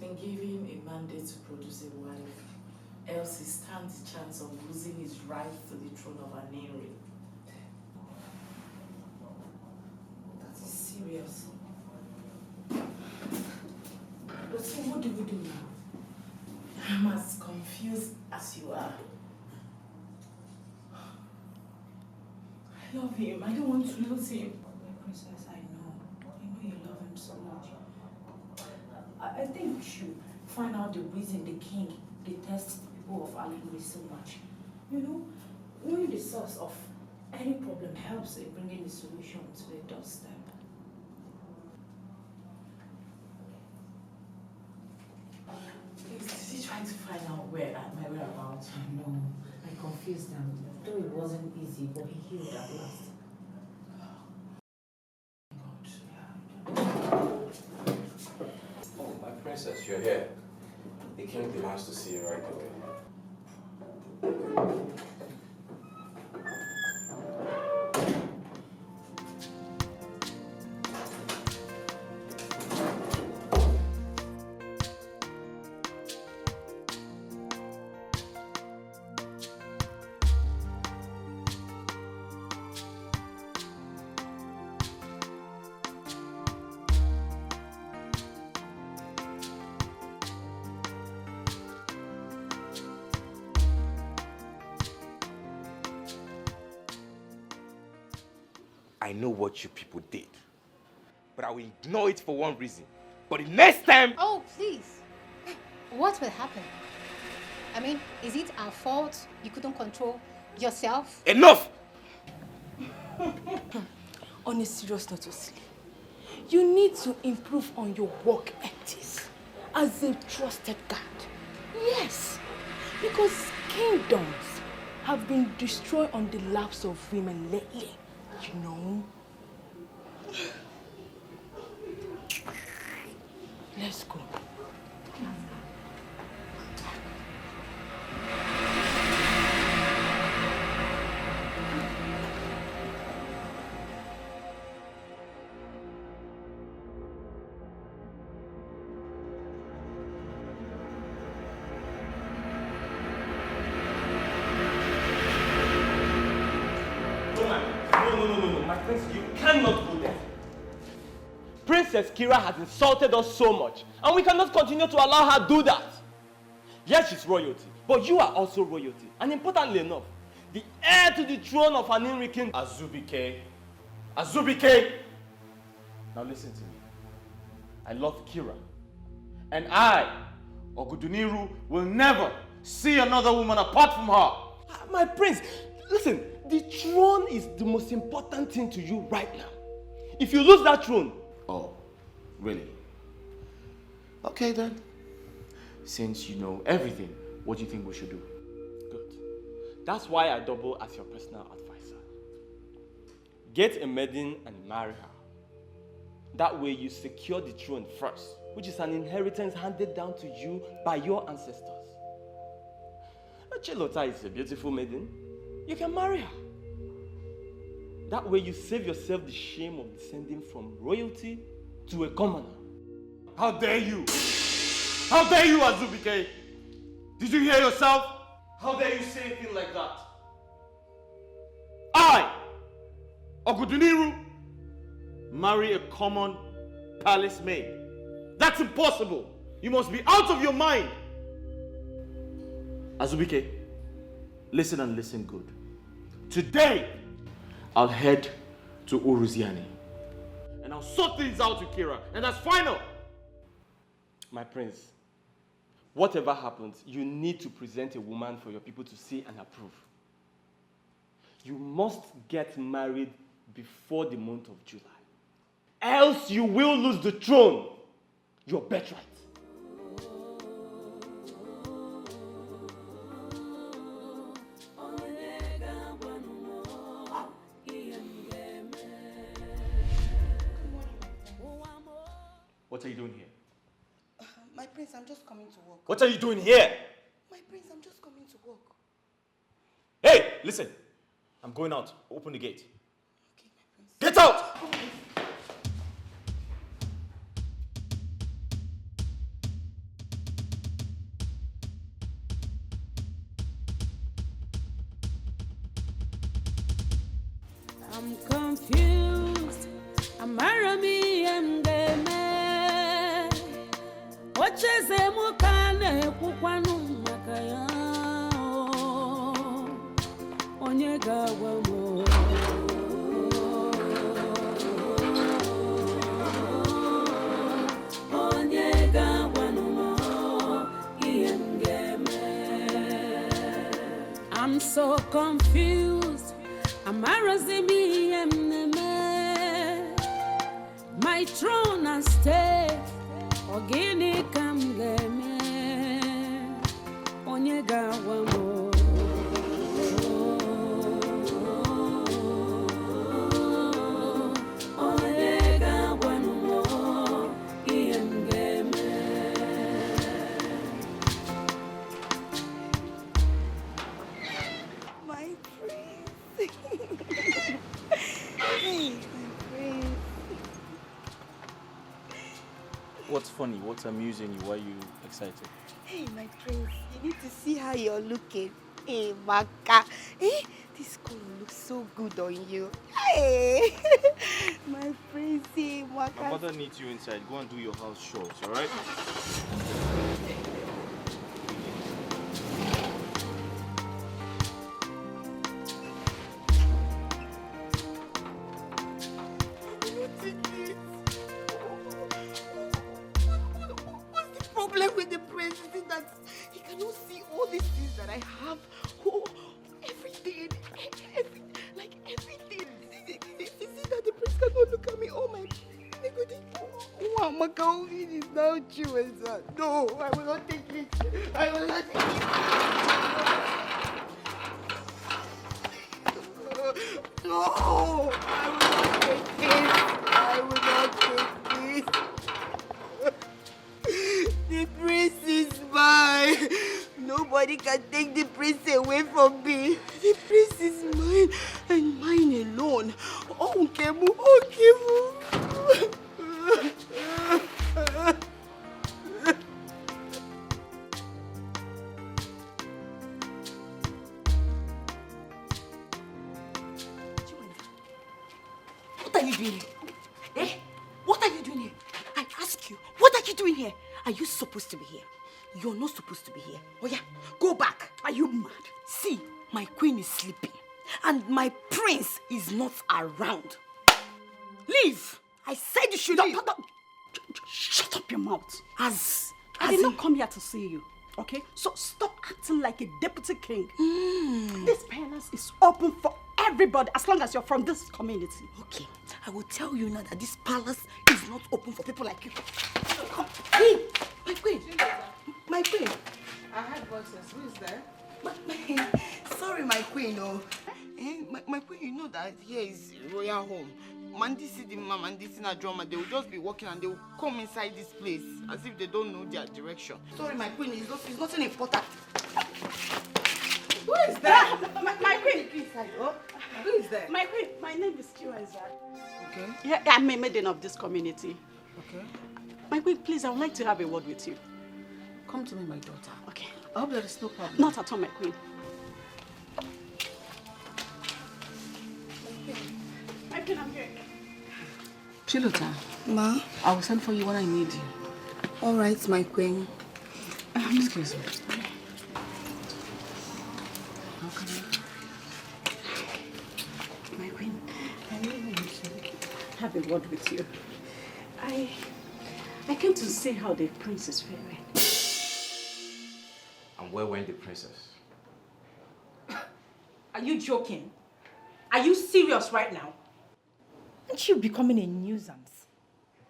been given a mandate to produce a wife, else he stands the chance of losing his right to the throne of Aniri. That is serious. But so what do we do now? I'm as confused as you are. I love him. I don't want to lose him. My princess, I know you love him so much. I think we should find out the reason the king detests the people of Alingwe so much. You know, knowing the source of any problem helps in bringing the solution to the doorstep. Is he trying to find out where my whereabouts? I know. I confused him. Though it wasn't easy, but he healed at last. Oh, my princess, you're here. The king demands to see you right away. I know what you people did, but I will ignore it for one reason. But the next time... Oh, please. What will happen? I mean, is it our fault you couldn't control yourself? Enough! On a serious note, Osili, you need to improve on your work ethics as a trusted guard. Yes, because kingdoms have been destroyed on the laps of women lately. You know? Let's go. You cannot go there. Princess Kira has insulted us so much, and we cannot continue to allow her do that. Yes, she's royalty, but you are also royalty, and importantly enough, the heir to the throne of Aniri King Azubike. Azubike! Now listen to me. I love Kira, and I, Ogudiniru, will never see another woman apart from her. My prince, listen. The throne is the most important thing to you right now. If you lose that throne... Oh, really? Okay then. Since you know everything, what do you think we should do? Good. That's why I double as your personal advisor. Get a maiden and marry her. That way you secure the throne first, which is an inheritance handed down to you by your ancestors. Chilota is a beautiful maiden. You can marry her. That way you save yourself the shame of descending from royalty to a commoner. How dare you? How dare you, Azubike? Did you hear yourself? How dare you say a thing like that? I, Ogudiniru, marry a common palace maid. That's impossible. You must be out of your mind. Azubike, listen and listen good. Today, I'll head to Uruziani. And I'll sort things out with Kira. And that's final. My prince, whatever happens, you need to present a woman for your people to see and approve. You must get married before the month of July. Else you will lose the throne, your birthright. What are you doing here? My prince, I'm just coming to work. What are you doing here? My prince, I'm just coming to work. Hey, listen. I'm going out. Open the gate. Okay, my prince. Get out! I'm confused. Amara mi emgeme. Ocheze mukane kukwanu makaya. Onyega wamo. Onyega wano iemgeme. I'm so confused. Amarazimi emneme. My throne and stay. Ogene kamgeme. Onyega wamo. Onyega wano iemgeme. My prince. Hey, my prince. What's funny? What's amusing you? Why are you excited? Hey, my prince. You need to see how you're looking. Hey, Maka. Hey, this color looks so good on you. Hey, my prince. Hey, Maka. My mother needs you inside. Go and do your house chores, alright? What's the problem with the prince? Is it that he cannot see all these things that I have? Oh, everything. Like everything. Is it that the prince cannot look at me? Oh my wow, Macau, it is now Chinwenze. No, I will not take it. I will not take it. No, I will not take it. I will not take this. The prince is mine. Nobody can take the prince away from me. The prince is mine and mine alone. Oh, Kemu, oh, Kemu. What are you doing here? Eh? What are you doing here? I ask you, what are you doing here? Are you supposed to be here? You're not supposed to be here. Oh yeah, go back. Are you mad? See, my queen is sleeping and my prince is not around. Leave! I said you should leave. Shut up your mouth. I did not come here to see you, okay? So stop acting like a deputy king. This palace is open for everybody as long as you're from this community. Okay, I will tell you now that this palace is not open for people like you. Come, my queen. My queen. I heard voices. Who is there? Sorry, my queen. Oh. My queen, you know that here is royal home. Mandi see the mom and this in a drama, they will just be walking and they will come inside this place as if they don't know their direction. Sorry, my queen, it's nothing important. Who is there? My queen. Who is there? My queen, my name is Chinwenze. Okay. Yeah, I'm a maiden of this community. Okay. My queen, please, I would like to have a word with you. Come to me, my daughter. Okay. I hope there is no problem. Not at all, my queen. My queen, I'm here. Chilota. Ma? I will send for you when I need you. All right, my queen. Excuse me. How can My queen, I really want to have a word with you. I came to see how the prince is faring. And where went the princess? Are you joking? Are you serious right now? Aren't you becoming a nuisance?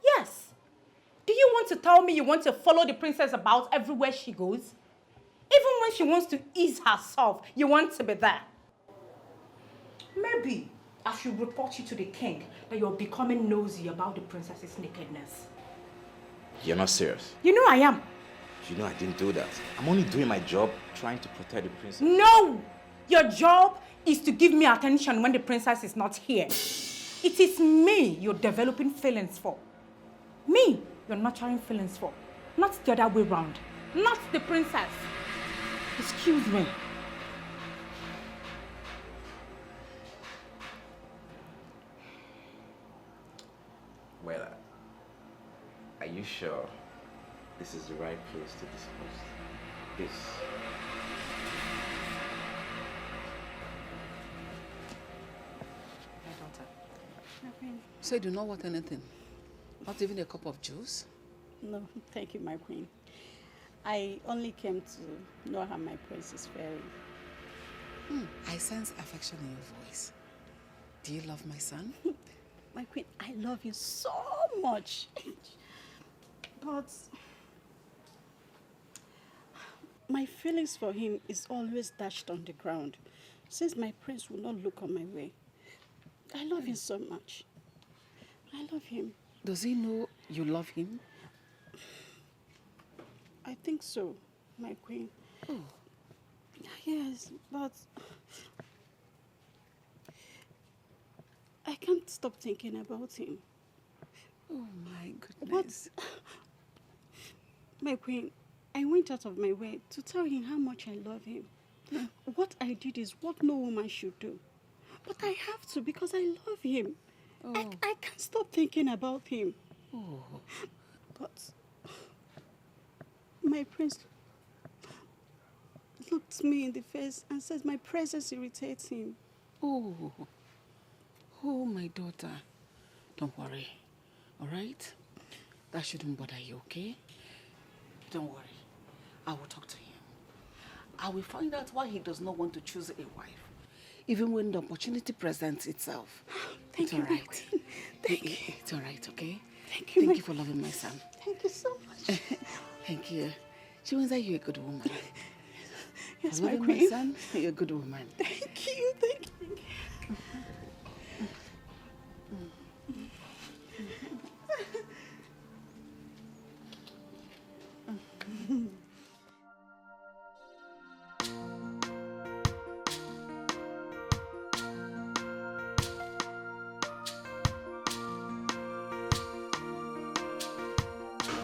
Yes. Do you want to tell me you want to follow the princess about everywhere she goes? Even when she wants to ease herself, you want to be there. Maybe I should report you to the king that you're becoming nosy about the princess's nakedness. You're not serious. You know I am. You know I didn't do that. I'm only doing my job trying to protect the princess. No! Your job is to give me attention when the princess is not here. It is me you're developing feelings for. Me you're nurturing feelings for. Not the other way round. Not the princess. Excuse me. you sure this is the right place to discuss this? My daughter. So you do not want anything? Not even a cup of juice? No, thank you, my queen. I only came to know how my prince is faring. I sense affection in your voice. Do you love my son? My queen, I love you so much. But my feelings for him is always dashed on the ground, since my prince will not look on my way. I love him so much. I love him. Does he know you love him? I think so, my queen. Oh. Yes, but I can't stop thinking about him. Oh my goodness. But, my queen, I went out of my way to tell him how much I love him. What I did is what no woman should do. But I have to because I love him. Oh. I can't stop thinking about him. Oh. But my prince looked me in the face and said my presence irritates him. Oh. Oh, my daughter. Don't worry. All right? That shouldn't bother you, okay? Don't worry. I will talk to him. I will find out why he does not want to choose a wife, even when the opportunity presents itself. Thank you, all right. my queen. Thank you. It's all right, okay? Thank you, Thank you for loving my son. Thank you so much. Thank you. Chinwenze, you're a good woman. Yes, for my loving queen. my son, you're a good woman. Thank you, thank you.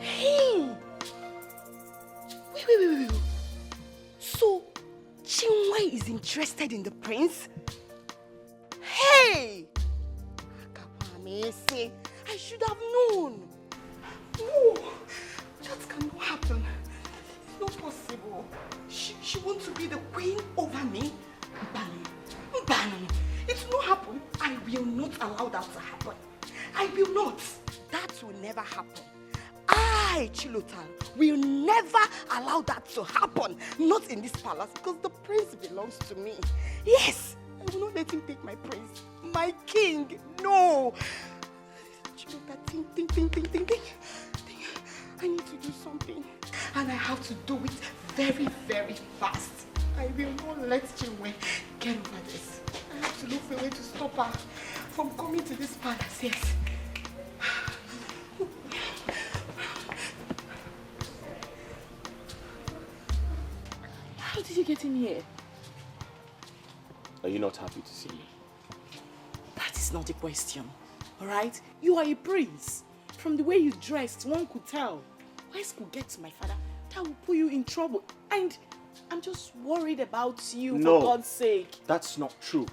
Hey! Wait. So, Chinwe is interested in the prince? Hey! Akakwamese, I should have known. No, that cannot happen. It's not possible. She wants to be the queen over me? Bani, it will not happen. I will not allow that to happen. I will not. That will never happen. I, Chilotan, will never allow that to happen. Not in this palace, because the prince belongs to me. Yes, I will not let him take my prince. My king, no. Chilotan, think. I need to do something. And I have to do it very, very fast. I will not let Chinwe get over this. I have to look for a way to stop her from coming to this palace, yes. How did you get in here? Are you not happy to see me? That is not the question, all right? You are a prince. From the way you dressed, one could tell. Wise could get to my father, that will put you in trouble. And I'm just worried about you, for God's sake. That's not true.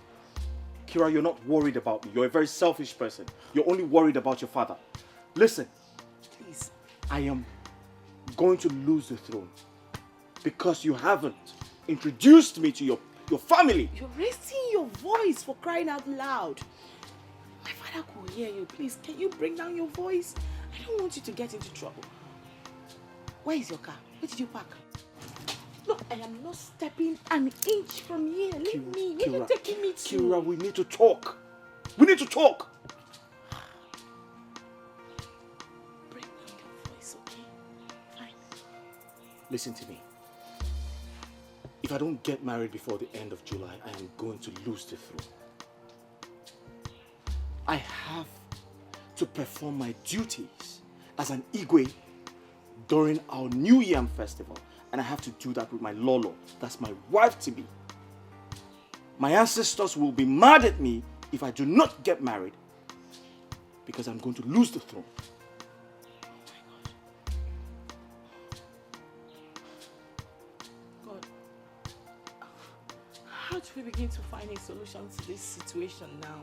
Kira, you're not worried about me. You're a very selfish person. You're only worried about your father. Listen. Please. I am going to lose the throne because you haven't introduced me to your family. You're raising your voice, for crying out loud. My father could hear you. Please, can you bring down your voice? I don't want you to get into trouble. Where is your car? Where did you park? Look, I am not stepping an inch from here. Leave me. Where are you taking me to? Kira, we need to talk. We need to talk. Bring down your voice, okay? Fine. Listen to me. If I don't get married before the end of July, I am going to lose the throne. I have to perform my duties as an Igwe during our New Yam festival. And I have to do that with my Lolo. That's my wife-to-be. My ancestors will be mad at me if I do not get married because I'm going to lose the throne. God, how do we begin to find a solution to this situation now?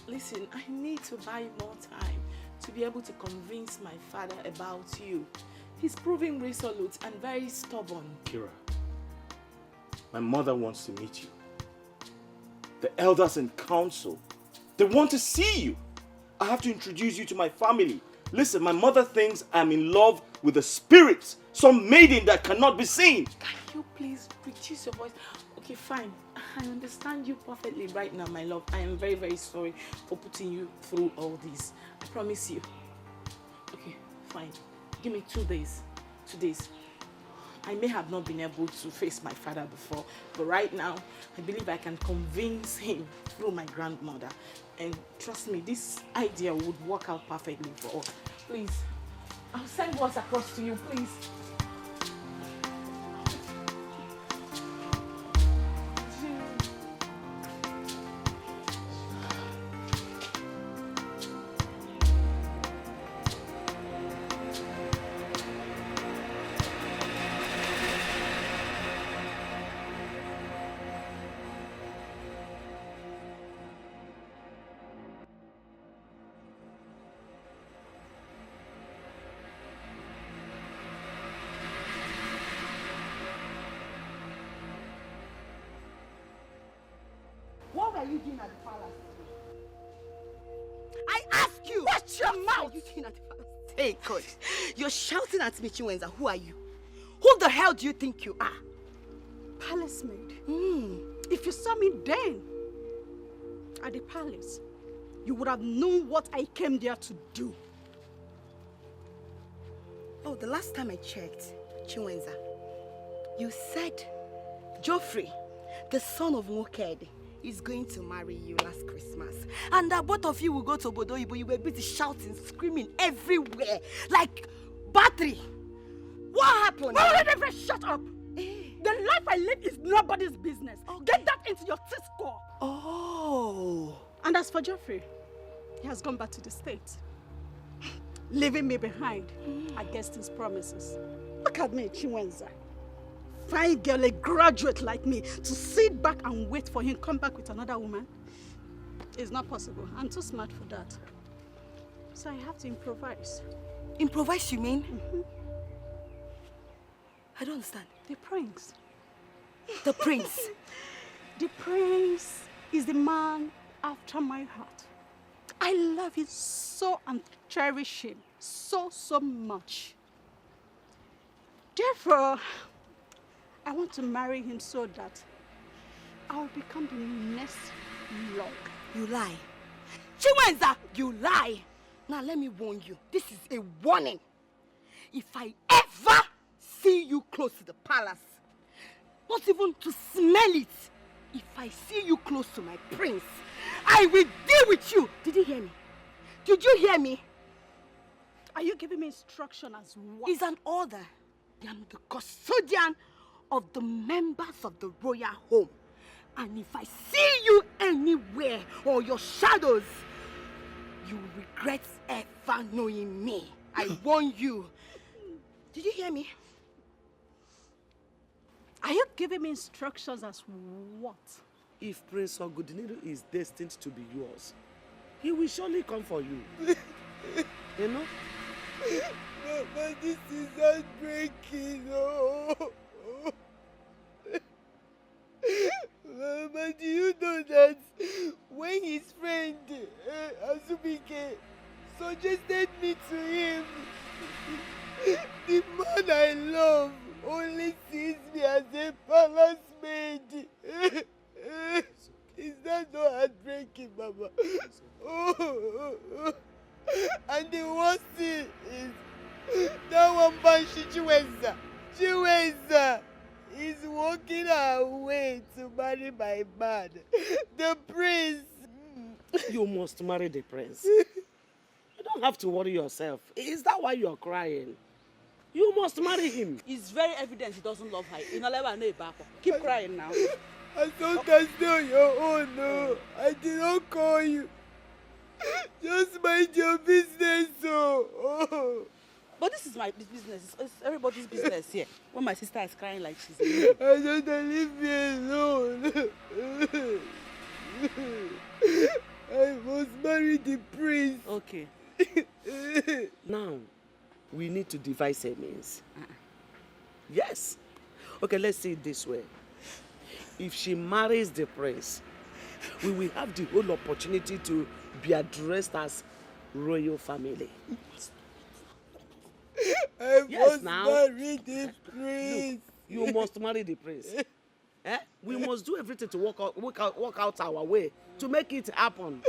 Listen, I need to buy more time to be able to convince my father about you. He's proving resolute and very stubborn. Kira, my mother wants to meet you. The elders in council, they want to see you. I have to introduce you to my family. Listen, my mother thinks I'm in love with a spirit, some maiden that cannot be seen. Can you please reduce your voice? Okay, fine. I understand you perfectly right now, my love. I am very, very sorry for putting you through all this. I promise you. Okay, fine. Give me 2 days. 2 days. I may have not been able to face my father before, but right now, I believe I can convince him through my grandmother. And trust me, this idea would work out perfectly for us. Please, I'll send words across to you, please. What were you doing at the palace? I ask you! Watch your mouth! What are you doing at the palace? Hey, God. You're shouting at me, Chinwenze. Who are you? Who the hell do you think you are? Palace maid. If you saw me then at the palace, you would have known what I came there to do. Oh, the last time I checked, Chinwenze, you said Geoffrey, the son of Okey, is going to marry you last Christmas. And that both of you will go to Obodo, but you were busy shouting, screaming everywhere, like battery. What happened? Shut up! The life I live is nobody's business. Get that into your teeth core. Oh. And as for Geoffrey, he has gone back to the States, leaving me behind against his promises. Look at me, Chinwenze. Fine girl, a graduate like me, to sit back and wait for him to come back with another woman. It's not possible. I'm too smart for that. So I have to improvise. Improvise, you mean? I don't understand. The prince. The prince? The prince is the man after my heart. I love him so and cherish him so much. Therefore, I want to marry him so that I'll become the next lord. You lie. Chinwenze, you lie. Now let me warn you. This is a warning. If I ever see you close to the palace, not even to smell it, if I see you close to my prince, I will deal with you. Did you hear me? Did you hear me? Are you giving me instruction as what? It's an order. I am the custodian of the members of the royal home. And if I see you anywhere or your shadows, you will regret ever knowing me. I warn you. Did you hear me? Are you giving me instructions as what? If Prince Ogudiniru is destined to be yours, he will surely come for you. You know? Mama, this is heartbreaking. Oh. Mama, do you know that when his friend Azubike suggested me to him, the man I love only sees me as a palace maid. Is that not heartbreaking, Mama? Oh. And the worst thing is that one man, Chinwenze is walking her way to marry my man, the prince. You must marry the prince. You don't have to worry yourself. Is that why you're crying? You must marry him. It's very evident he doesn't love her. Keep crying now. I thought that's not your own, no. I did not call you. Just mind your business, oh. But this is my business. It's everybody's business here. When my sister is crying like she's I don't leave me alone. I must marry the prince. Okay. Now, we need to devise a means. Yes. Okay, let's see it this way. If she marries the prince, we will have the whole opportunity to be addressed as royal family. I Yes, must now. marry the prince. Look, you must marry the prince. We must do everything to work out our way to make it happen.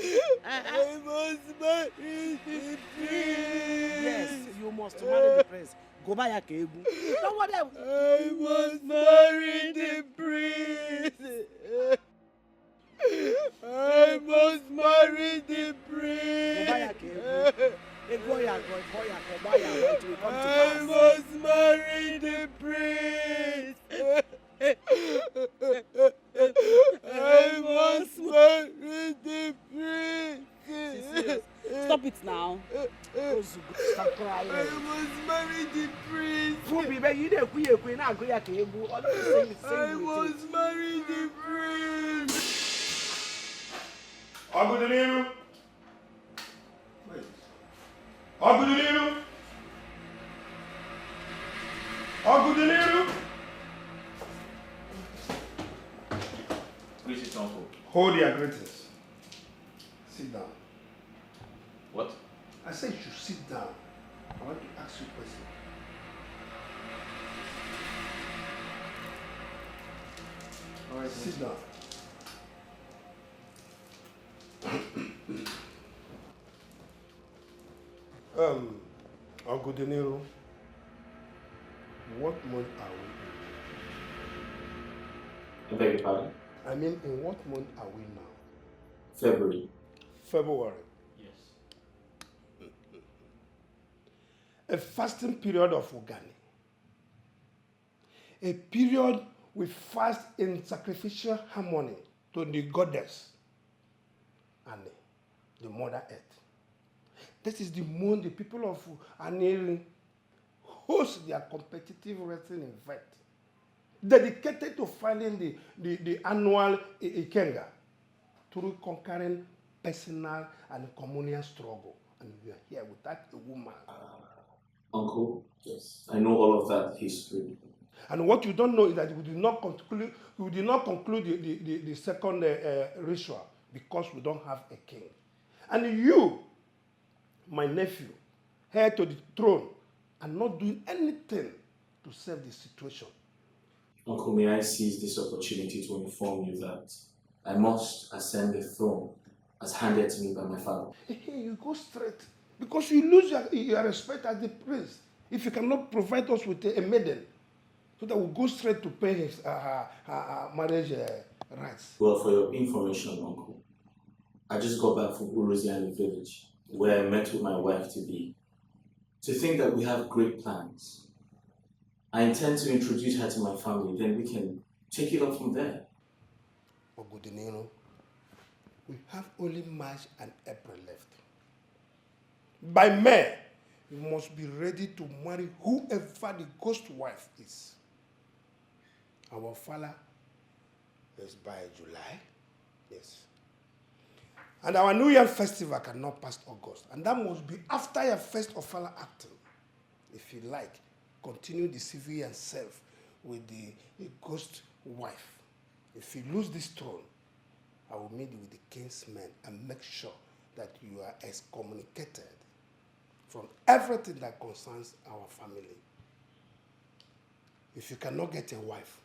I must marry the prince. Yes, you must marry the prince. Go buy a cable. Don't worry. I must marry the prince. I must marry the prince. Go buy a cable. I must marry the prince. I must marry the prince. Stop it now. Stop crying. I must marry the prince. I must marry the prince. Ogudiniru. Ogudiniru. Ogudiniru. Greetings, Uncle. Hold your greetings. Sit down. What? I said you should sit down. I want to ask you a question. All right, sit down. Ogudiniru, what month are we I beg your pardon? in? I mean, in what month are we now? February. February. Yes. A fasting period of Ogane. A period we fast in sacrificial harmony to the goddess and the Mother Earth. This is the month the people of Aneri host their competitive wrestling event dedicated to filing the annual Ikenga through conquering personal and communal struggle. And we are here without a woman. Uncle, yes, I know all of that history. And what you don't know is that we did not conclude the second ritual because we don't have a king. And you, my nephew, heir to the throne, are not doing anything to save the situation. Uncle, may I seize this opportunity to inform you that I must ascend the throne as handed to me by my father. Hey, you go straight. Because you lose your respect as the prince if you cannot provide us with a maiden. So that we'll go straight to pay his marriage rights. Well, for your information, Uncle, I just got back from Uruziani village where I met with my wife-to-be. To think that we have great plans. I intend to introduce her to my family, then we can take it up from there. Ogudiniru, we have only March and April left. By May, you must be ready to marry whoever the ghost wife is. Our father is by July, yes. And our New Year festival cannot pass August. And that must be after your first official acting. If you like, continue deceiving yourself with the ghost wife. If you lose this throne, I will meet with the king's men and make sure that you are excommunicated from everything that concerns our family. If you cannot get a wife,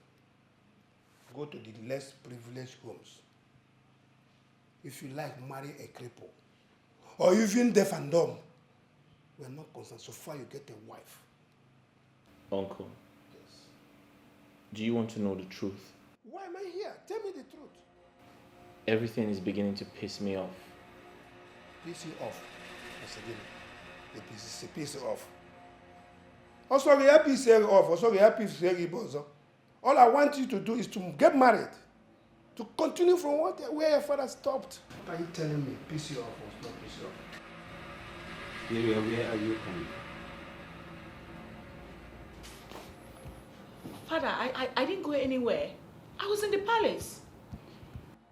go to the less privileged homes. If you like, marry a cripple. Or even deaf and dumb. We are not concerned. So far you get a wife. Uncle, Yes. do you want to know the truth? Why am I here? Tell me the truth. Everything is beginning to piss me off. Piss you off. Once again, piss you off. Also, we have piss you off. Also, we have piss you off. All I want you to do is to get married. To continue from where your father stopped. Are you telling me piss you off or not piss you off? Where are you coming? Father, I didn't go anywhere. I was in the palace.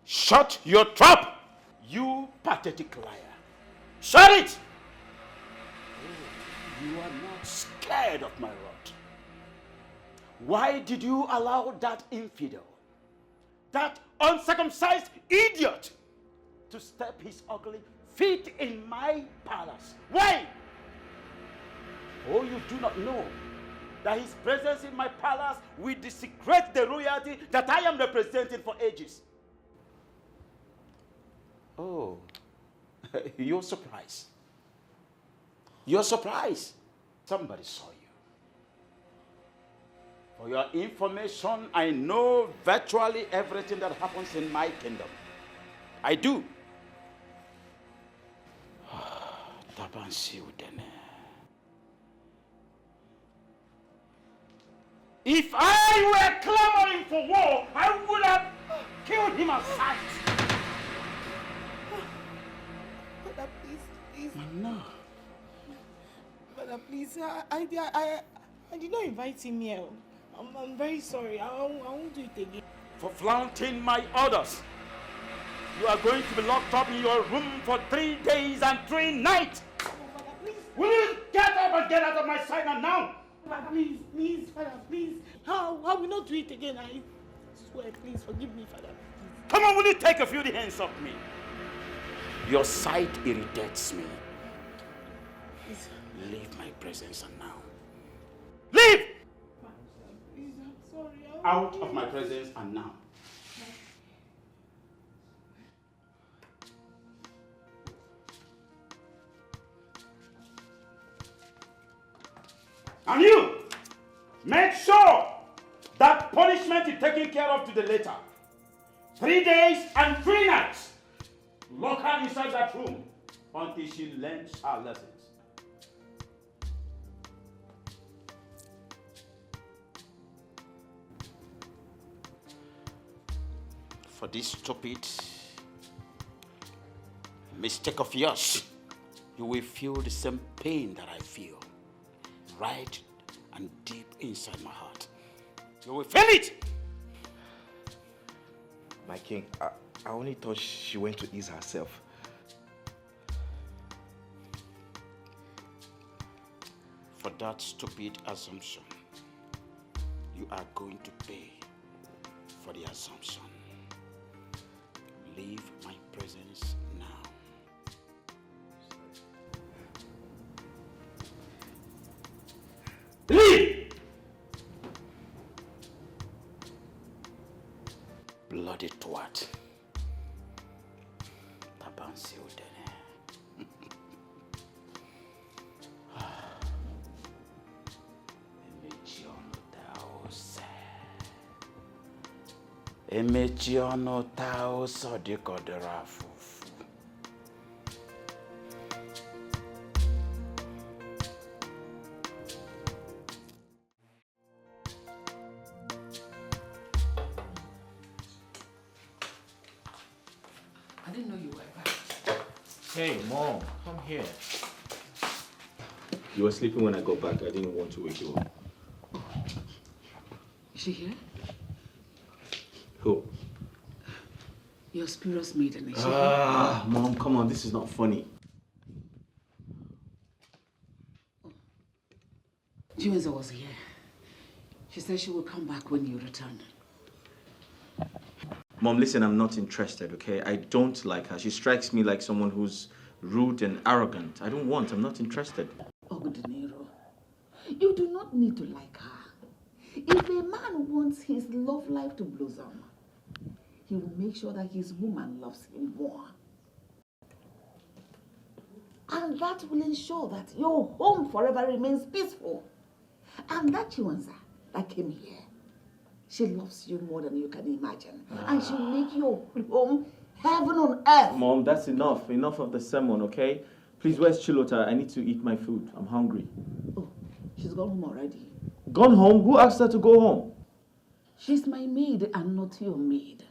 Shut your trap! You pathetic liar. Shut it! You are not scared of my rod. Why did you allow that infidel, that uncircumcised idiot, to step his ugly feet in my palace? Why? Oh, you do not know that his presence in my palace will desecrate the royalty that I am representing for ages. Oh, you're surprised. You're surprised. Somebody saw you. For your information, I know virtually everything that happens in my kingdom. I do. If I were clamoring for war, I would have killed him at sight. Father, please. No. Father, please. I did not invite him here. I'm very sorry. I won't do it again. For flaunting my orders, you are going to be locked up in your room for 3 days and 3 nights. Oh, Father, please. Will you get up and get out of my sight now? Father, please, Father, please. I will not do it again. I swear, please forgive me, Father. Please. Come on, will you take a few hands off me? Your sight irritates me. Please. Leave my presence now. Leave! Please, I'm sorry. Out of my presence and now. And you, make sure that punishment is taken care of to the later. 3 days and 3 nights. Lock her inside that room until she learns her lessons. For this stupid mistake of yours, you will feel the same pain that I feel, right and deep inside my heart. You will feel it! My king, I only thought she went to ease herself. For that stupid assumption, you are going to pay for the assumption. Leave my presence now. Leave! Bloody twat. Tabansi Udene. Emechi ọnụ taa ụsọ dịka ọ dịrị afụfụ. I didn't know you were back. Hey, Mom, come here. You were sleeping when I got back. I didn't want to wake you up. Is she here? Who? Your spurious maiden. Is she Ah, Mom, come on. This is not funny. Chinwenze was here. She said she will come back when you return. Mom, listen, I'm not interested, okay? I don't like her. She strikes me like someone who's rude and arrogant. I'm not interested. Ogudiniru, you do not need to like her. If a man wants his love life to blossom, he will make sure that his woman loves him more. And that will ensure that your home forever remains peaceful. And that Chinwenze that came here, she loves you more than you can imagine. And she'll make your home heaven on earth. Mom, that's enough. Enough of the sermon, okay? Please, where's Chilota? I need to eat my food. I'm hungry. Oh, she's gone home already. Gone home? Who asked her to go home? She's my maid and not your maid.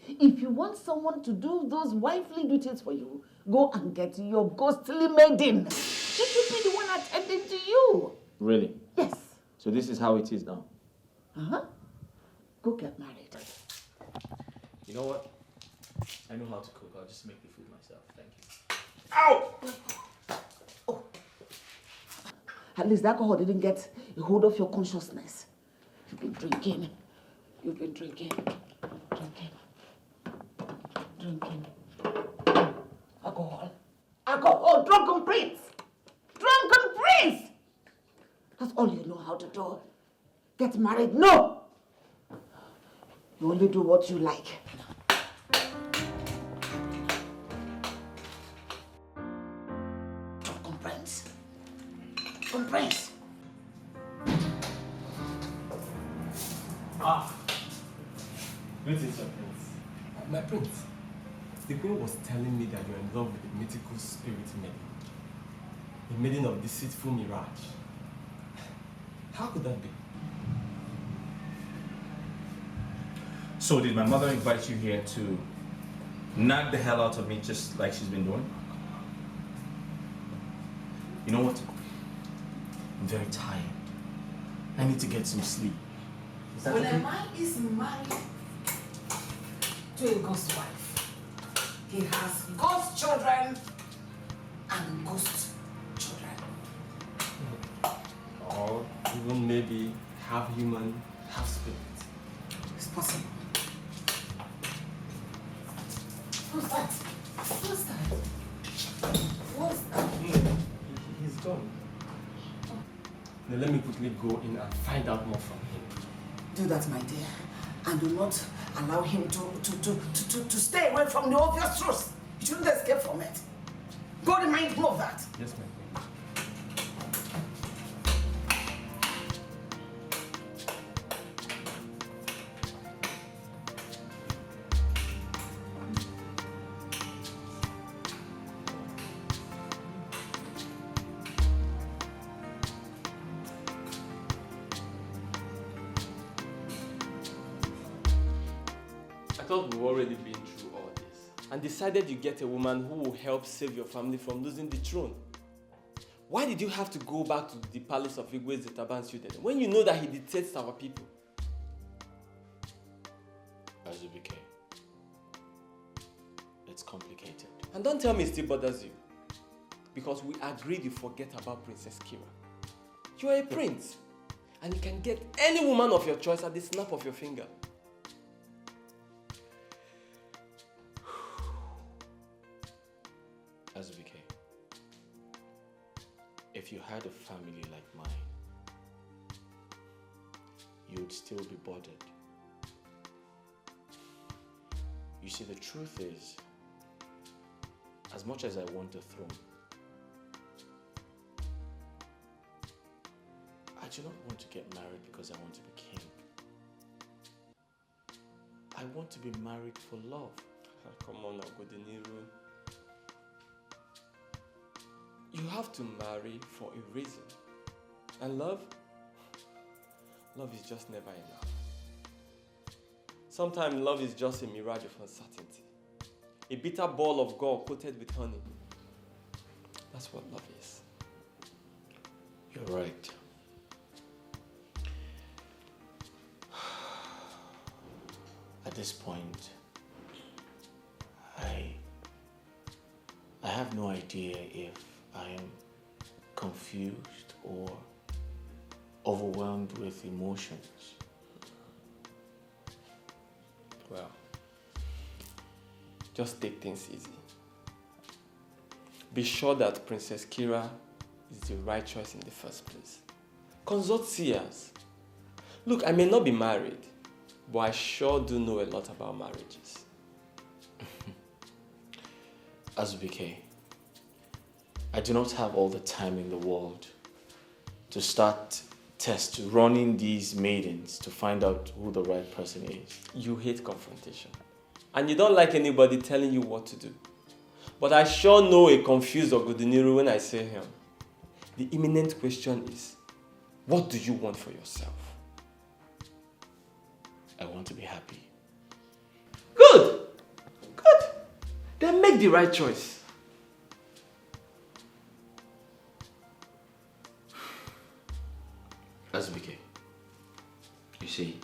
If you want someone to do those wifely duties for you, go and get your ghostly maiden. She should be the one attending to you. Really? Yes. So this is how it is now? Uh-huh. Go get married. You know what? I know how to cook. I'll just make the food myself. Thank you. Ow! Oh. At least the alcohol didn't get a hold of your consciousness. You've been drinking. You've been drinking. Drinking. Alcohol. Alcohol. Drunken prince. Drunken prince. That's all you know how to do. Get married? No. You only do what you like. Drunken prince. Drunken prince. Greetings, your prince. My prince, the queen was telling me that you're in love with the mythical spirit maiden. A maiden of deceitful mirage. How could that be? So did my mother invite you here to knock the hell out of me just like she's been doing? You know what? I'm very tired. I need to get some sleep. Is that When okay? a man is married to a ghost wife, he has ghost children and ghost children. Or even maybe half human, half spirit. It's possible. Who's that? Who's that? What's that? He's gone. Now let me quickly go in and find out more from him. Do that, my dear, and do not allow him to stay away from the obvious truth. You shouldn't escape from it. Go remind him of that. Yes, ma'am. I thought we've already been through all this and decided you get a woman who will help save your family from losing the throne. Why did you have to go back to the palace of Igwe Zetabansude when you know that he detests our people? Azubike, it's complicated. And don't tell me it still bothers you. Because we agreed you forget about Princess Kira. You are a prince. And you can get any woman of your choice at the snap of your finger. Azubike, if you had a family like mine, you would still be bothered. You see, the truth is, as much as I want the throne, I do not want to get married because I want to be king. I want to be married for love. Come on, Ogudiniru. You have to marry for a reason. And love? Love is just never enough. Sometimes love is just a mirage of uncertainty. A bitter ball of gall coated with honey. That's what love is. You're right. At this point, I have no idea if I am confused or overwhelmed with emotions. Well, just take things easy. Be sure that Princess Kira is the right choice in the first place. Consult seers. Look, I may not be married, but I sure do know a lot about marriages. Azubike, I do not have all the time in the world to start running these maidens to find out who the right person is. You hate confrontation. And you don't like anybody telling you what to do. But I sure know a confused Ogudiniru when I say him. The imminent question is, what do you want for yourself? I want to be happy. Good! Good! Then make the right choice. Azubike, you see,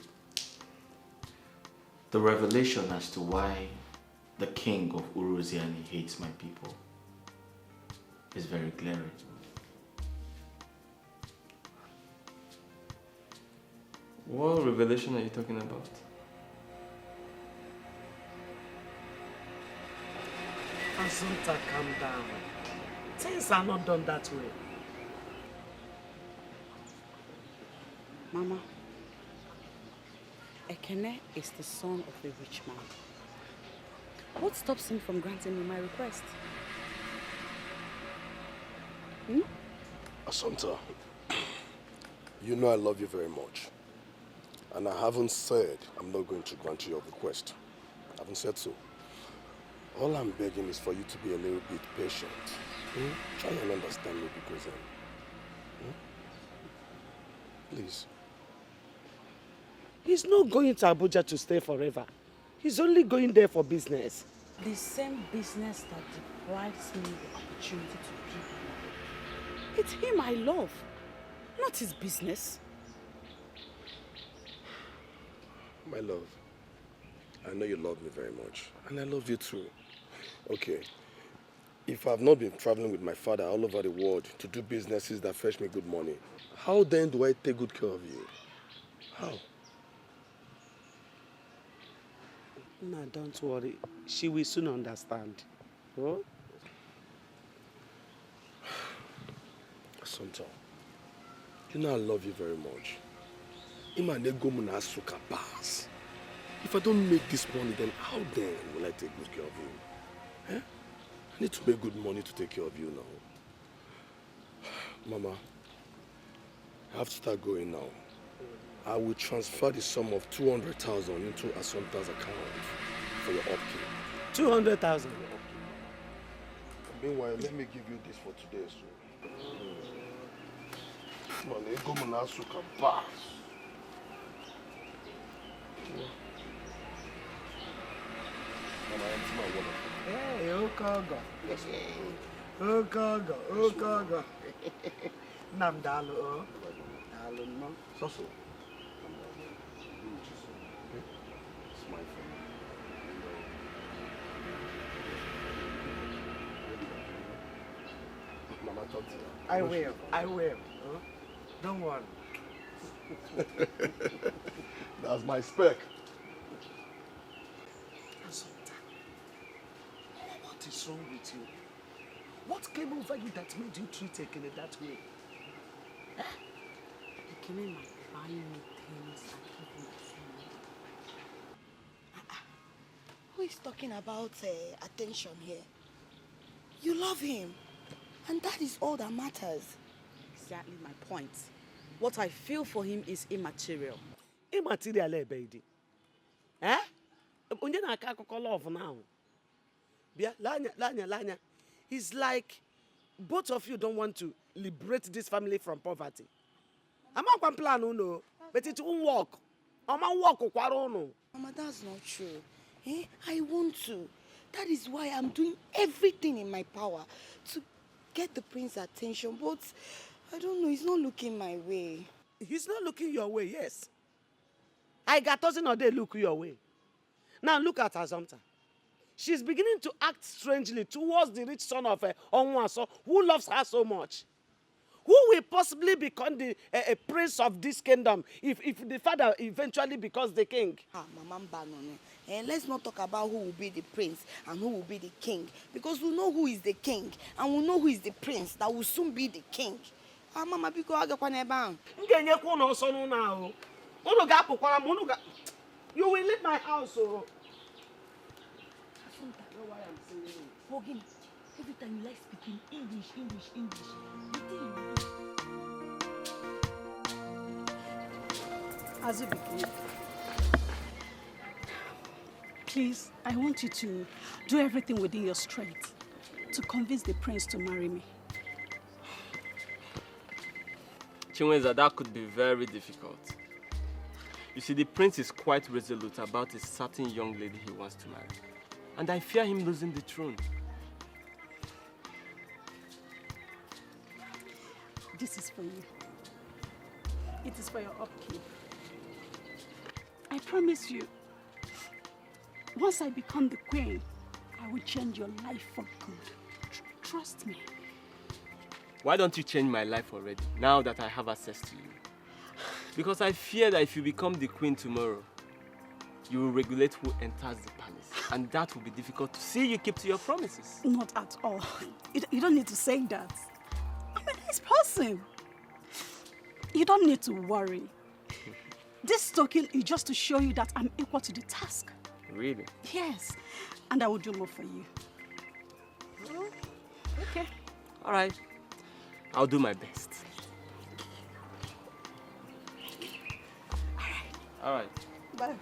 the revelation as to why the king of Uruziani hates my people is very glaring. What revelation are you talking about? Assunta, calm down. Things are not done that way. Mama, Ekene is the son of a rich man. What stops him from granting me my request? Assunta, you know I love you very much. And I haven't said I'm not going to grant you your request. I haven't said so. All I'm begging is for you to be a little bit patient. Try and understand me because please. He's not going to Abuja to stay forever. He's only going there for business. The same business that deprives me the opportunity to give him. It's him I love, not his business. My love, I know you love me very much, and I love you too. Okay, if I've not been traveling with my father all over the world to do businesses that fetch me good money, how then do I take good care of you? How? No, don't worry. She will soon understand. Oh? Assunta, you know I love you very much. If I don't make this money, then how then will I take good care of you? Eh? I need to make good money to take care of you now. Mama, I have to start going now. I will transfer the sum of 200,000 into Assunta's account for your upkeep. 200,000? Meanwhile, let me give you this for today, so. Hey, Okaga. Okaga. Nam dalu o. Dalu mo. So. Mama, talk to you. I will. Huh? Don't worry. That's my spec. Assunta, what is wrong with you? What came over you that made you treat Ekene that way? Eh? Ekene might buy me things and give me food. Who is talking about attention here? You love him, and that is all that matters. Exactly my point. What I feel for him is immaterial. Immaterial, baby. Eh? Onye na aka akụkọ love now. Bia, lanya. It's like both of you don't want to liberate this family from poverty. I'm not plan uno, but it won't work. I'm not work uno. Mama, that's not true. I want to. That is why I'm doing everything in my power to get the prince's attention, but I don't know, he's not looking my way. He's not looking your way, yes. I got doesn't or they look your way. Now look at Assunta. She's beginning to act strangely towards the rich son of Onwaso, who loves her so much. Who will possibly become a prince of this kingdom if the father eventually becomes the king? Mama Banone. Let's not talk about who will be the prince and who will be the king. Because we know who is the king and we know who is the prince that will soon be the king. Mama, because you will leave my house. Ogene, every time you like speaking English. As you begin, please, I want you to do everything within your strength to convince the prince to marry me. Chinwenze, that could be very difficult. You see, the prince is quite resolute about a certain young lady he wants to marry. And I fear him losing the throne. This is for you. It is for your upkeep. I promise you, once I become the queen, I will change your life for good. Trust me. Why don't you change my life already, now that I have access to you? Because I fear that if you become the queen tomorrow, you will regulate who enters the palace. And that will be difficult to see you keep to your promises. Not at all. You don't need to say that. I'm a nice person. You don't need to worry. This token is just to show you that I'm equal to the task. Really? Yes. And I will do more for you. Okay. All right. I'll do my best. All right. Bye.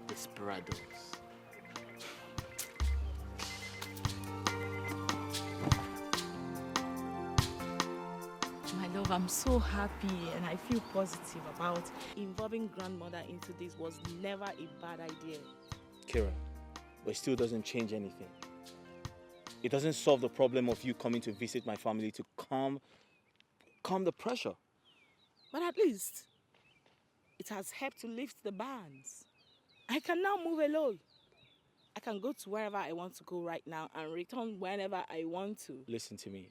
Desperados. My love, I'm so happy and I feel positive about involving grandmother into this was never a bad idea. Kira, but it still doesn't change anything. It doesn't solve the problem of you coming to visit my family to calm the pressure. But at least it has helped to lift the bans. I can now move alone. I can go to wherever I want to go right now and return whenever I want to. Listen to me.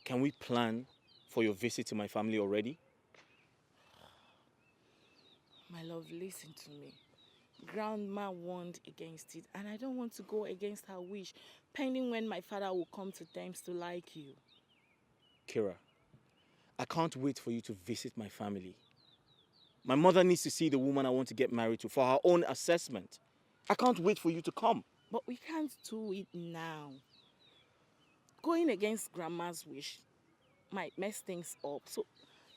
Can we plan for your visit to my family already? My love, listen to me. Grandma warned against it, and I don't want to go against her wish, pending when my father will come to terms to like you. Kira, I can't wait for you to visit my family. My mother needs to see the woman I want to get married to for her own assessment. I can't wait for you to come. But we can't do it now. Going against Grandma's wish might mess things up, so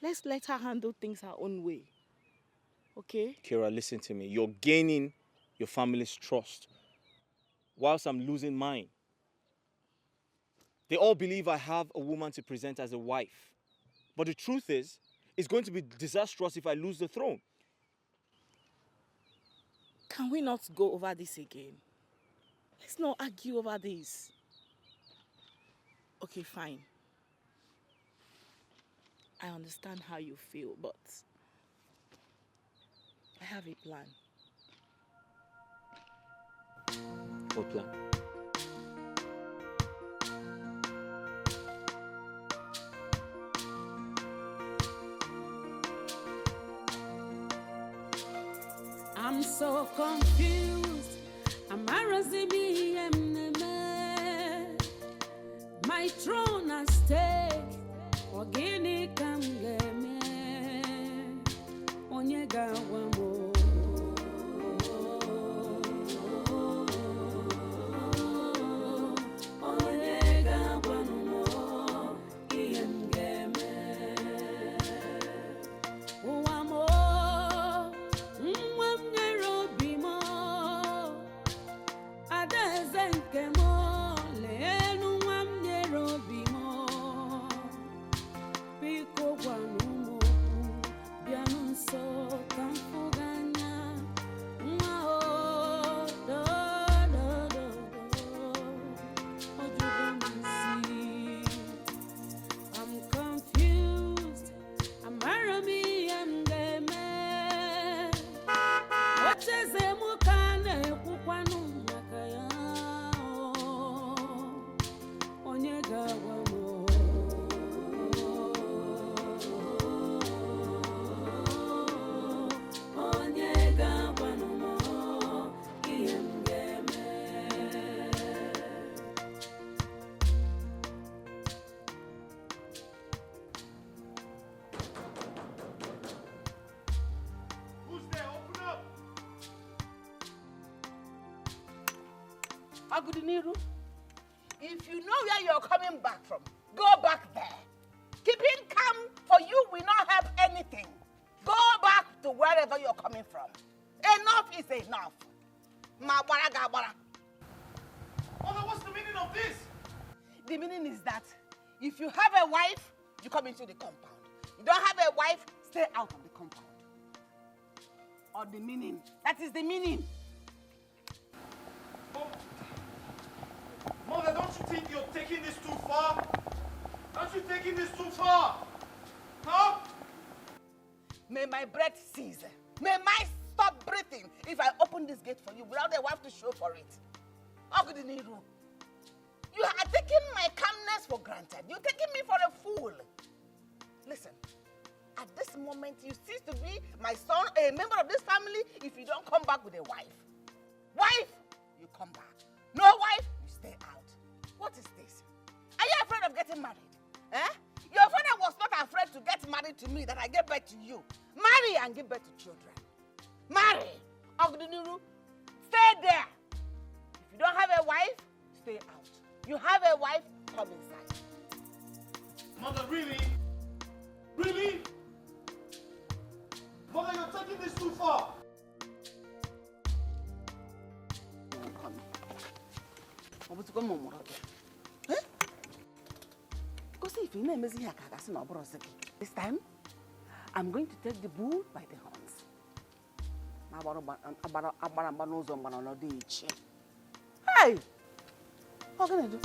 let's let her handle things her own way. Okay? Kira, listen to me. You're gaining your family's trust whilst I'm losing mine. They all believe I have a woman to present as a wife. But the truth is, it's going to be disastrous if I lose the throne. Can we not go over this again? Let's not argue over this. Okay, fine. I understand how you feel, but I have a plan. What plan? I'm so confused. My throne at stake. Ogene come get me. Onyega wamo. Onyega wamo. Iem game. Wamo. Ogudiniru, if you know where you're coming back from, go back there. Keeping calm for you will not help anything. Go back to wherever you're coming from. Enough is enough. Mother, what's the meaning of this? The meaning is that if you have a wife, you come into the compound. You don't have a wife, stay out of the compound. Or the meaning. That is the meaning. Mother, don't you think you're taking this too far? Aren't you taking this too far? Huh? May my breath cease. May I stop breathing if I open this gate for you without a wife to show for it. Ogudiniru, granted. You're taking me for a fool. Listen, at this moment, you cease to be my son, a member of this family, if you don't come back with a wife. Wife, you come back. No wife, you stay out. What is this? Are you afraid of getting married? Eh? Your father was not afraid to get married to me that I gave birth to you. Marry and give birth to children. Marry. Ogudiniru, stay there. If you don't have a wife, stay out. You have a wife, come inside. Mother, really? Really? Mother, you're taking this too far. This time, I'm going to take the bull by the horns. Hey! What can I do?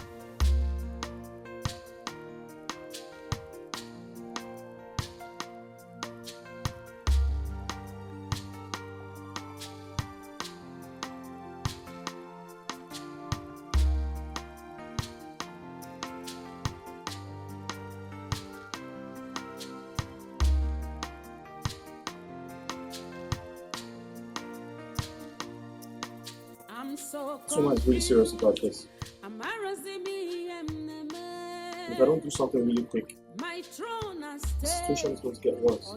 Someone's really serious about this. If I don't do something really quick, the situation is going to get worse.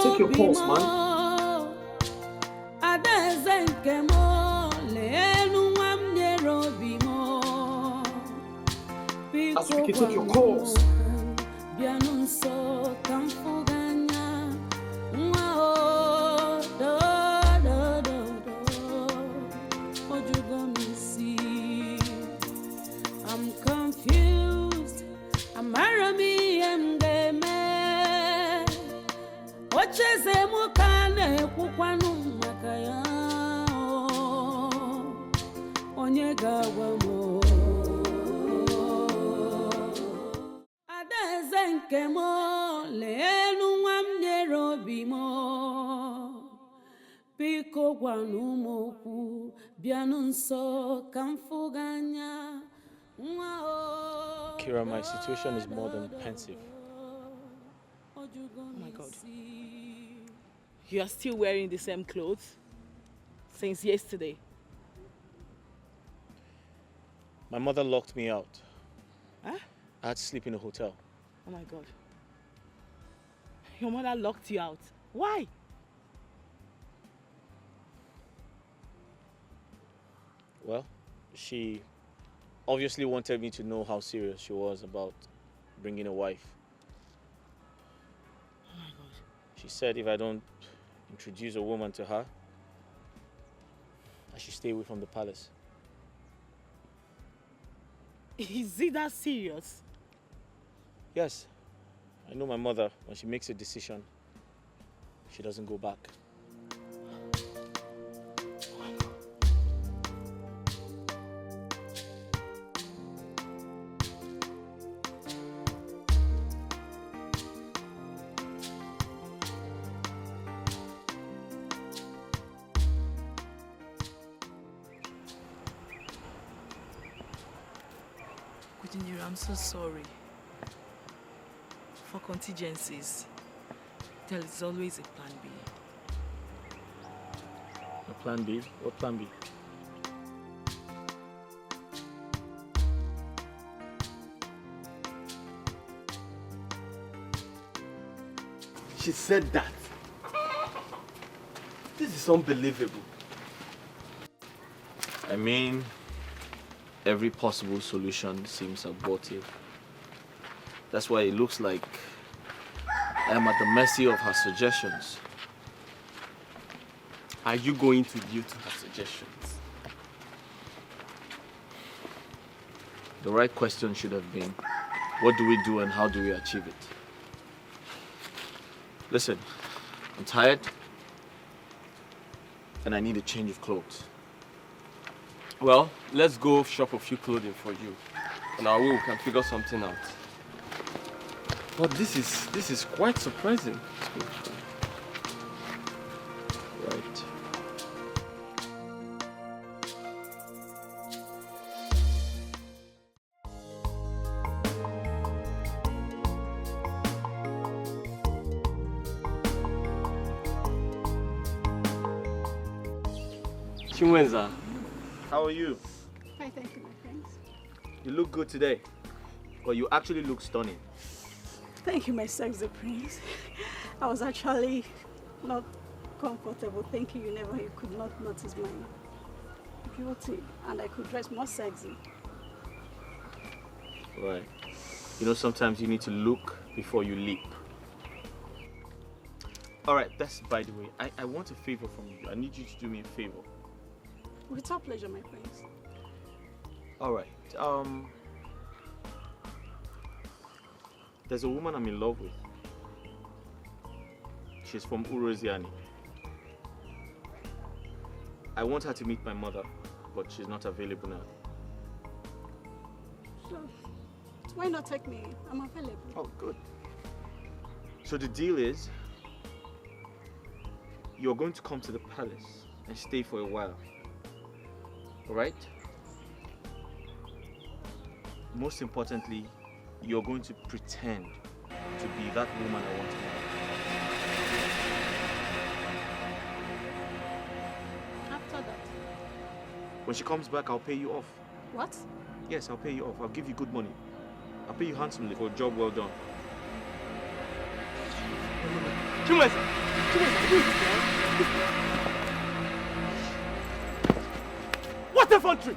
Take your pulse, man. Asuki, take your pulse. I'm confused. I'm Kira, my situation is more than pensive. Oh my God. You are still wearing the same clothes since yesterday. My mother locked me out. Huh? I had to sleep in a hotel. Oh my God. Your mother locked you out. Why? Well, she obviously wanted me to know how serious she was about bringing a wife. Oh my God. She said if I don't introduce a woman to her, I should stay away from the palace. Is it that serious? Yes. I know my mother, when she makes a decision, she doesn't go back. I'm so sorry. For contingencies, there is always a plan B. A plan B? What plan B? She said that. This is unbelievable. I mean, every possible solution seems abortive. That's why it looks like I'm at the mercy of her suggestions. Are you going to yield to her suggestions? The right question should have been, what do we do and how do we achieve it? Listen, I'm tired and I need a change of clothes. Well, let's go shop a few clothing for you. On our way, we can figure something out. But this is quite surprising. Right. Chinwenze, How are you? Hi, thank you, my friends. You look good today. But you actually look stunning. Thank you, my sexy prince. I was actually not comfortable thinking you could not notice my beauty, and I could dress more sexy. Right. You know, sometimes you need to look before you leap. Alright, that's by the way. I want a favor from you. I need you to do me a favor. With our pleasure, my friends. Alright. There's a woman I'm in love with. She's from Uroziani. I want her to meet my mother, but she's not available now. So, why not take me? I'm available. Oh, good. So the deal is, you're going to come to the palace and stay for a while. Alright? Most importantly, you're going to pretend to be that woman I want to marry. After that. When she comes back, I'll pay you off. What? Yes, I'll pay you off. I'll give you good money. I'll pay you handsomely for a job well done. Chinwenze! What effrontery!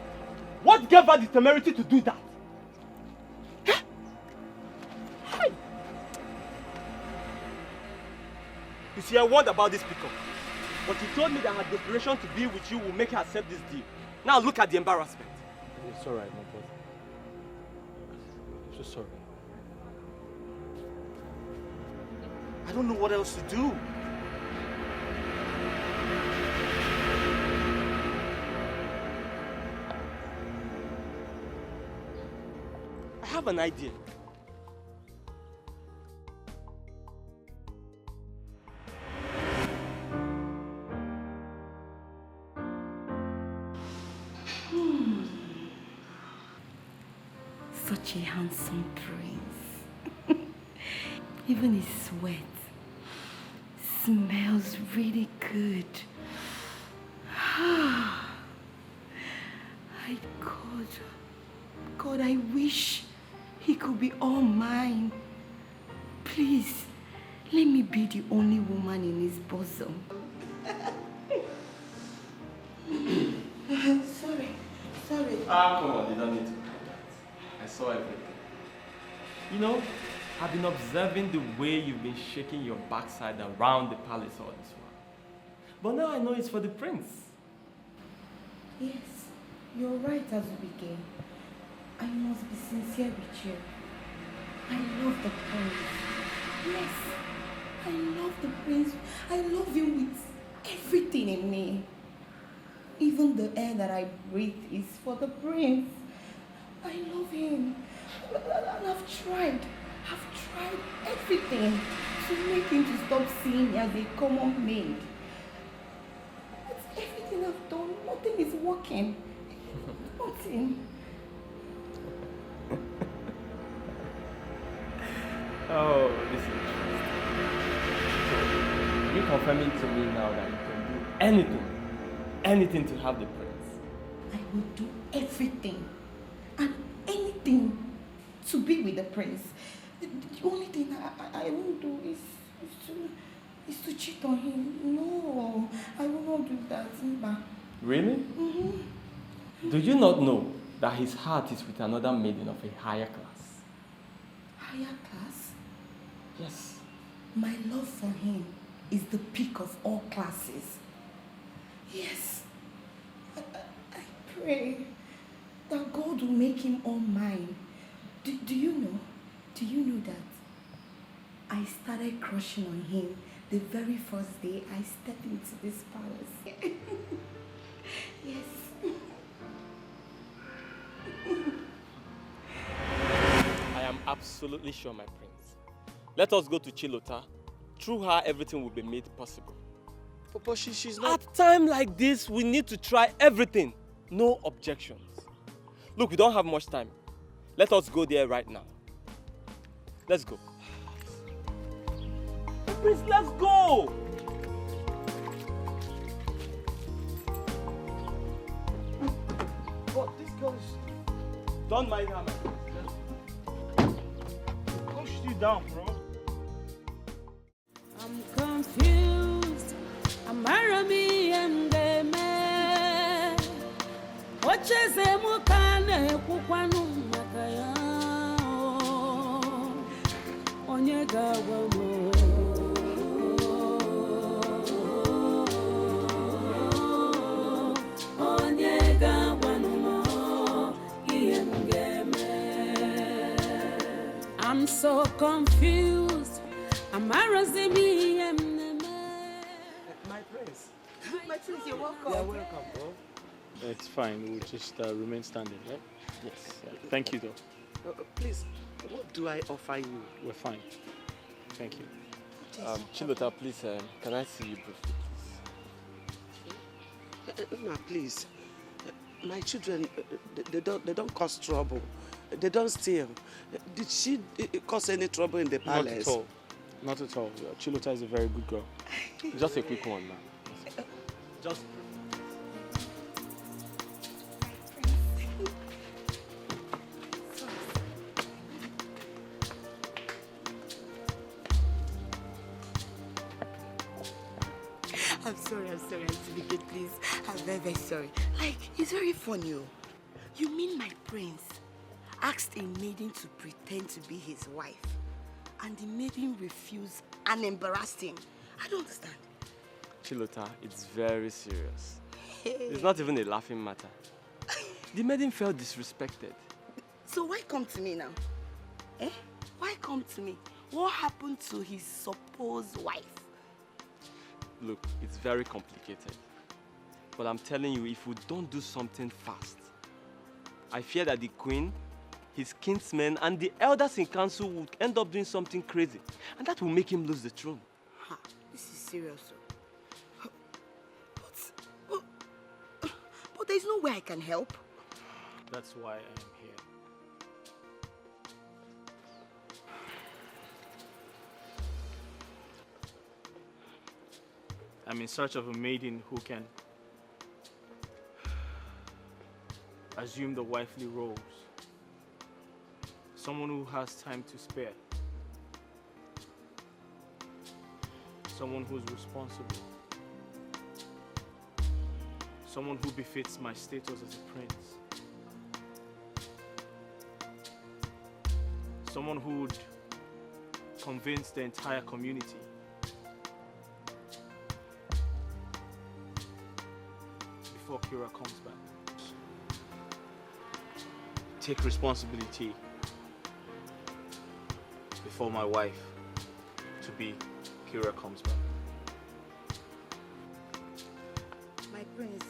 What gave her the temerity to do that? Hey! You see, I wonder about this pickup. But you told me that her desperation to be with you will make her accept this deal. Now look at the embarrassment. It's alright, my brother. I'm so sorry. I don't know what else to do. I have an idea. Such a handsome prince. Even his sweat smells really good. God, I wish he could be all mine. Please, let me be the only woman in his bosom. Sorry. Come on, you don't need to. I saw everything. You know, I've been observing the way you've been shaking your backside around the palace all this while. But now I know it's for the prince. Yes, you're right, Azubike. I must be sincere with you. I love the prince. Yes, I love the prince. I love him with everything in me. Even the air that I breathe is for the prince. I love him. And I've tried everything to make him to stop seeing me as a common maid. But everything I've done, nothing is working. Nothing. Oh, this is interesting. You're confirming to me now that you can do anything to have the prince. I will do everything and anything to be with the prince. The only thing I won't do is to cheat on him. No, I will not do that. Really? Mm-hmm. Do you not know that his heart is with another maiden of a higher class? Higher class? Yes. My love for him is the peak of all classes. Yes. I pray that God will make him all mine. Do you know that I started crushing on him the very first day I stepped into this palace? Yes. absolutely sure, my prince. Let us go to Chilota. Through her, everything will be made possible. But she's not... At time like this, we need to try everything. No objections. Look, we don't have much time. Let us go there right now. Let's go. Prince, let's go! But this girl is... Don't mind her, my prince. Push you down, bro. I'm confused. I'm Arabi and the man. What is a mukane kukwanu makaya? Onyega wamo. Onyega wano iyengeme. I'm so confused. I'm Arabi and My prince. My prince, you're welcome. You're welcome, bro. It's fine. We'll just remain standing, right? Yes. Yeah. Thank you, though. Please, what do I offer you? We're fine. Thank you. Chilota, please, can I see you briefly, please? No, please. My children, they don't cause trouble. They don't steal. Did she cause any trouble in the palace? Not at all. Not at all. Chilota is a very good girl. Just a quick one now. Just... I'm sorry, Auntie Dikeh, please. I'm very, very sorry. Like, it's very funny. You mean my prince asked a maiden to pretend to be his wife, and the maiden refused and embarrassed him? I don't understand. Chilota, it's very serious. It's not even a laughing matter. The maiden felt disrespected. So why come to me now? Eh? Why come to me? What happened to his supposed wife? Look, it's very complicated. But I'm telling you, if we don't do something fast, I fear that the queen, his kinsmen, and the elders in council would end up doing something crazy. And that will make him lose the throne. Ha, this is serious. But there's no way I can help. That's why I am here. I'm in search of a maiden who can assume the wifely roles. Someone who has time to spare. Someone who's responsible. Someone who befits my status as a prince. Someone who would convince the entire community before Kira comes back. Take responsibility before my wife to be Kira comes back. My prince,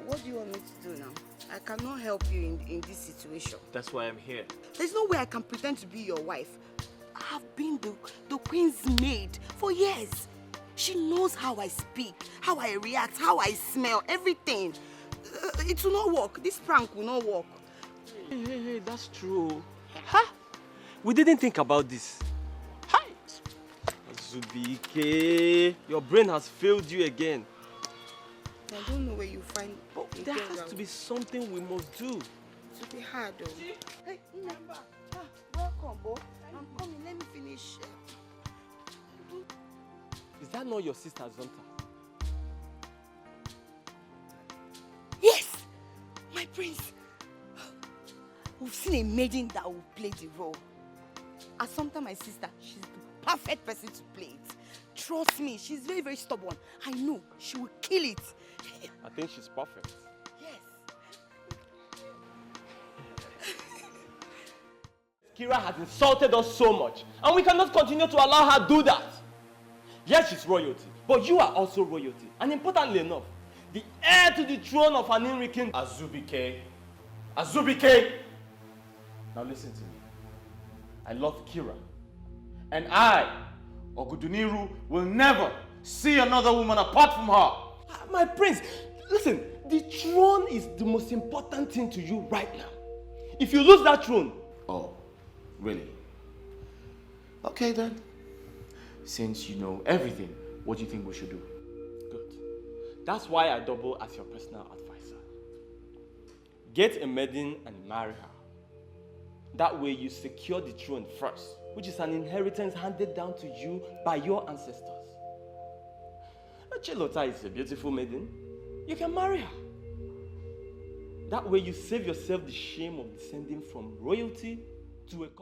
what do you want me to do now? I cannot help you in this situation. That's why I'm here. There's no way I can pretend to be your wife. I have been the queen's maid for years. She knows how I speak, how I react, how I smell, everything. It will not work. This prank will not work. Hey, that's true. Ha! We didn't think about this. Hi! Zubike, your brain has failed you again. I don't know where you find... But there has to be something we must do. It will be hard though. Hey, remember. Welcome, Bo. I'm coming. Let me finish. Is that not your sister Zonta? Yes! My prince. We've seen a maiden that will play the role. Assumpta, my sister, she's the perfect person to play it. Trust me, she's very, very stubborn. I know she will kill it. I think she's perfect. Yes. Kira has insulted us so much, and we cannot continue to allow her do that. Yes, she's royalty, but you are also royalty. And importantly enough, the heir to the throne of an Enrican Azubike. Azubike! Now listen to me. I love Kira. And I, Ogudiniru, will never see another woman apart from her. My prince, listen, the throne is the most important thing to you right now. If you lose that throne... Oh, really? Okay then. Since you know everything, what do you think we should do? Good. That's why I double as your personal advisor. Get a maiden and marry her. That way you secure the throne first, which is an inheritance handed down to you by your ancestors. Chilota is a beautiful maiden. You can marry her. That way you save yourself the shame of descending from royalty to a